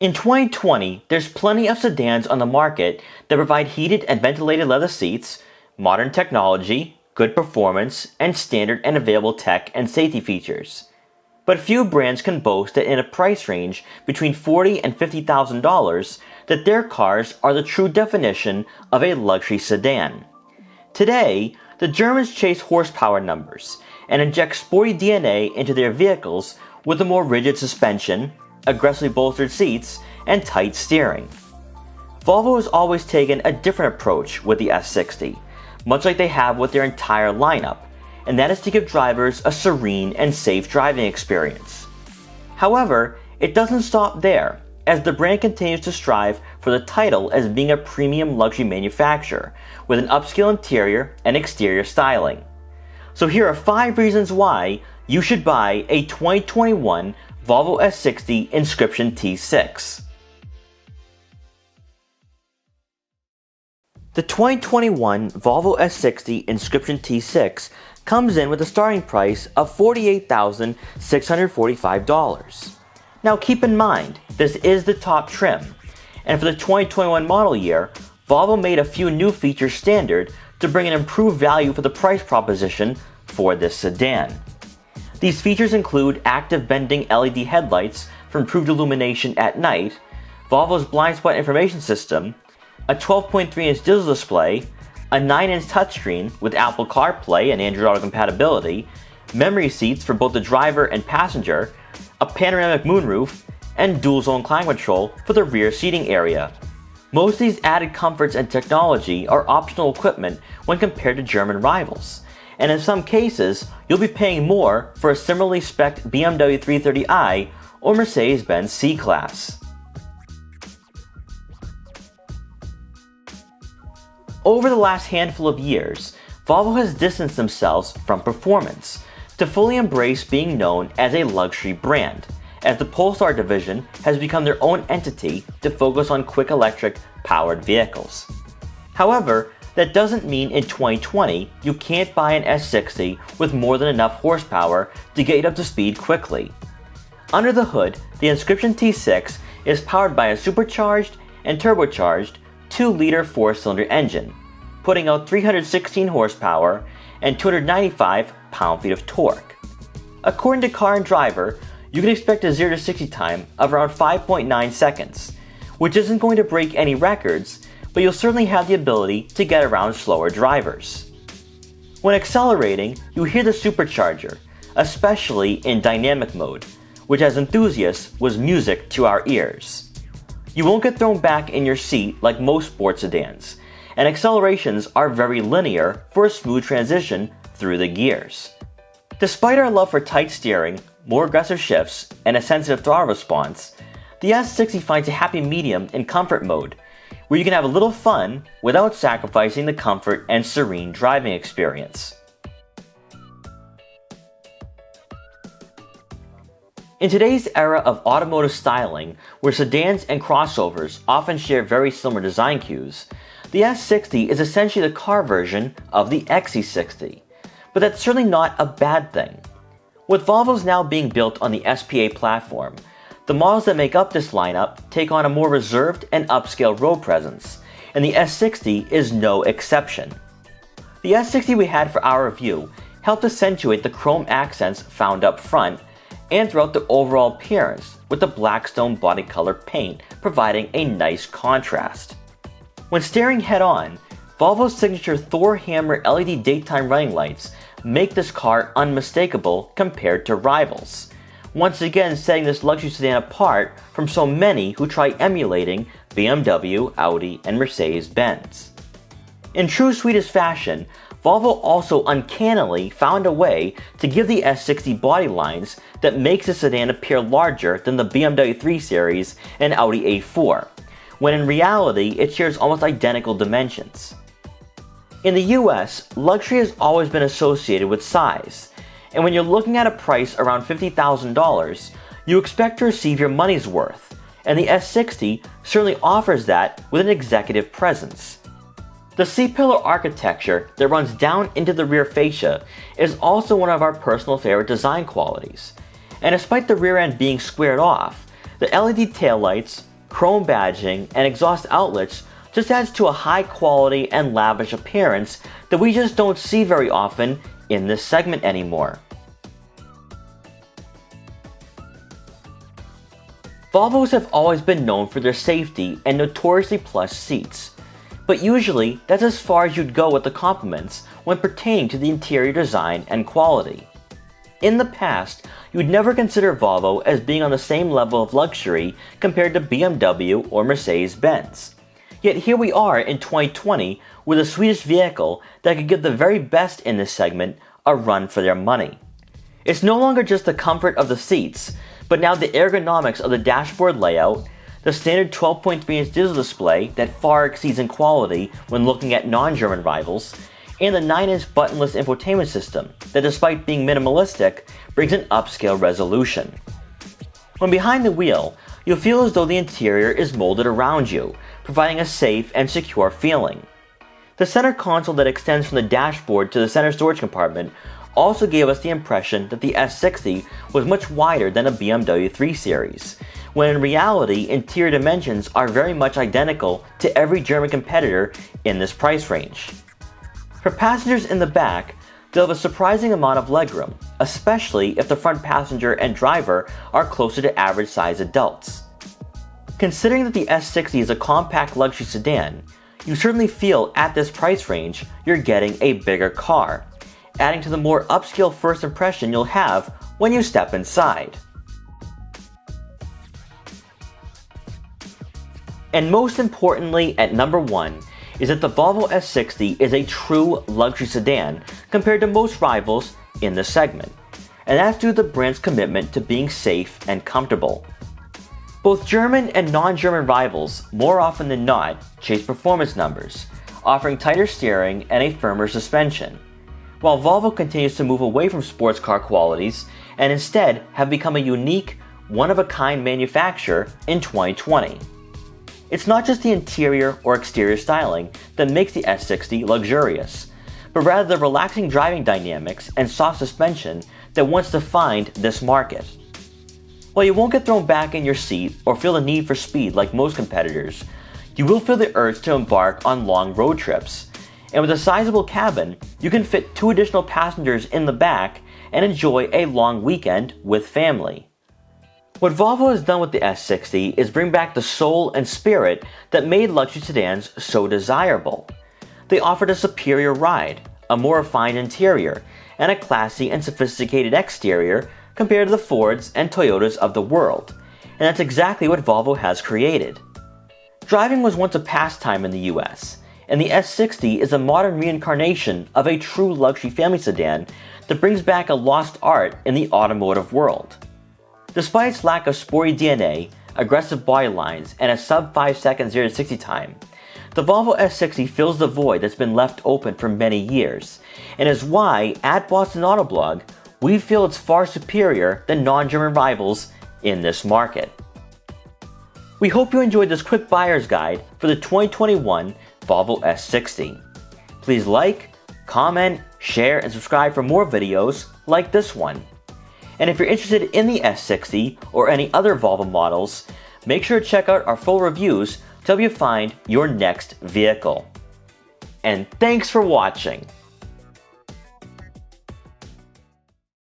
In 2020, there's plenty of sedans on the market that provide heated and ventilated leather seats, modern technology, good performance, and standard and available tech and safety features. But few brands can boast that in a price range between $40,000 and $50,000 that their cars are the true definition of a luxury sedan. Today, the Germans chase horsepower numbers and inject sporty DNA into their vehicles with a more rigid suspension, aggressively bolstered seats, and tight steering. Volvo has always taken a different approach with the S60, much like they have with their entire lineup, and that is to give drivers a serene and safe driving experience. However, it doesn't stop there, as the brand continues to strive for the title as being a premium luxury manufacturer with an upscale interior and exterior styling. So here are 5 reasons why you should buy a 2021 Volvo S60 Inscription T6. The 2021 Volvo S60 Inscription T6 comes in with a starting price of $48,645. Now keep in mind, this is the top trim, and for the 2021 model year, Volvo made a few new features standard to bring an improved value for the price proposition for this sedan. These features include active bending LED headlights for improved illumination at night, Volvo's blind spot information system, a 12.3-inch digital display, a 9-inch touchscreen with Apple CarPlay and Android Auto compatibility, memory seats for both the driver and passenger, a panoramic moonroof, and dual-zone climate control for the rear seating area. Most of these added comforts and technology are optional equipment when compared to German rivals, and in some cases, you'll be paying more for a similarly spec'd BMW 330i or Mercedes Benz C-Class. Over the last handful of years, Volvo has distanced themselves from performance to fully embrace being known as a luxury brand, as the Polestar division has become their own entity to focus on quick electric powered vehicles. However, that doesn't mean in 2020 you can't buy an S60 with more than enough horsepower to get you up to speed quickly. Under the hood, the Inscription T6 is powered by a supercharged and turbocharged 2-liter 4-cylinder engine, putting out 316 horsepower and 295 pound-feet of torque. According to Car and Driver, you can expect a 0 to 60 time of around 5.9 seconds, which isn't going to break any records, but you'll certainly have the ability to get around slower drivers. When accelerating, you hear the supercharger, especially in dynamic mode, which as enthusiasts was music to our ears. You won't get thrown back in your seat like most sports sedans, and accelerations are very linear for a smooth transition through the gears. Despite our love for tight steering, more aggressive shifts, and a sensitive throttle response, the S60 finds a happy medium in comfort mode, where you can have a little fun without sacrificing the comfort and serene driving experience. In today's era of automotive styling, where sedans and crossovers often share very similar design cues, the S60 is essentially the car version of the XC60. But that's certainly not a bad thing. With Volvos now being built on the SPA platform, the models that make up this lineup take on a more reserved and upscale road presence, and the S60 is no exception. The S60 we had for our review helped accentuate the chrome accents found up front and throughout the overall appearance, with the Blackstone body color paint providing a nice contrast. When staring head-on, Volvo's signature Thor Hammer LED daytime running lights make this car unmistakable compared to rivals, once again setting this luxury sedan apart from so many who try emulating BMW, Audi, and Mercedes Benz. In true Swedish fashion, Volvo also uncannily found a way to give the S60 body lines that makes the sedan appear larger than the BMW 3 Series and Audi A4, when in reality it shares almost identical dimensions. In the US, luxury has always been associated with size, and when you're looking at a price around $50,000, you expect to receive your money's worth, and the S60 certainly offers that with an executive presence. The C-pillar architecture that runs down into the rear fascia is also one of our personal favorite design qualities, and despite the rear end being squared off, the LED taillights, chrome badging, and exhaust outlets just adds to a high quality and lavish appearance that we just don't see very often in this segment anymore. Volvos have always been known for their safety and notoriously plush seats, but usually that's as far as you'd go with the compliments when pertaining to the interior design and quality. In the past, you would never consider Volvo as being on the same level of luxury compared to BMW or Mercedes Benz. Yet here we are in 2020 with a Swedish vehicle that could give the very best in this segment a run for their money. It's no longer just the comfort of the seats, but now the ergonomics of the dashboard layout, the standard 12.3-inch digital display that far exceeds in quality when looking at non-German rivals, and the 9-inch buttonless infotainment system that, despite being minimalistic, brings an upscale resolution. When behind the wheel, you'll feel as though the interior is molded around you, providing a safe and secure feeling. The center console that extends from the dashboard to the center storage compartment also gave us the impression that the S60 was much wider than a BMW 3 Series, when in reality interior dimensions are very much identical to every German competitor in this price range. For passengers in the back, they'll have a surprising amount of legroom, especially if the front passenger and driver are closer to average size adults. Considering that the S60 is a compact luxury sedan, you certainly feel at this price range you're getting a bigger car, adding to the more upscale first impression you'll have when you step inside. And most importantly, at number 1, is that the Volvo S60 is a true luxury sedan compared to most rivals in the segment, and that's due to the brand's commitment to being safe and comfortable. Both German and non-German rivals, more often than not, chase performance numbers, offering tighter steering and a firmer suspension, while Volvo continues to move away from sports car qualities and instead have become a unique, one-of-a-kind manufacturer in 2020. It's not just the interior or exterior styling that makes the S60 luxurious, but rather the relaxing driving dynamics and soft suspension that once defined this market. While you won't get thrown back in your seat or feel the need for speed like most competitors, you will feel the urge to embark on long road trips. And with a sizable cabin, you can fit 2 additional passengers in the back and enjoy a long weekend with family. What Volvo has done with the S60 is bring back the soul and spirit that made luxury sedans so desirable. They offered a superior ride, a more refined interior, and a classy and sophisticated exterior compared to the Fords and Toyotas of the world, and that's exactly what Volvo has created. Driving was once a pastime in the US, and the S60 is a modern reincarnation of a true luxury family sedan that brings back a lost art in the automotive world. Despite its lack of sporty DNA, aggressive body lines, and a sub 5 second 0 to 60 time, the Volvo S60 fills the void that's been left open for many years, and is why, at Boston Autoblog, we feel it's far superior than non-German rivals in this market. We hope you enjoyed this quick buyer's guide for the 2021 Volvo S60. Please like, comment, share, and subscribe for more videos like this one. And if you're interested in the S60 or any other Volvo models, make sure to check out our full reviews to help you find your next vehicle. And thanks for watching!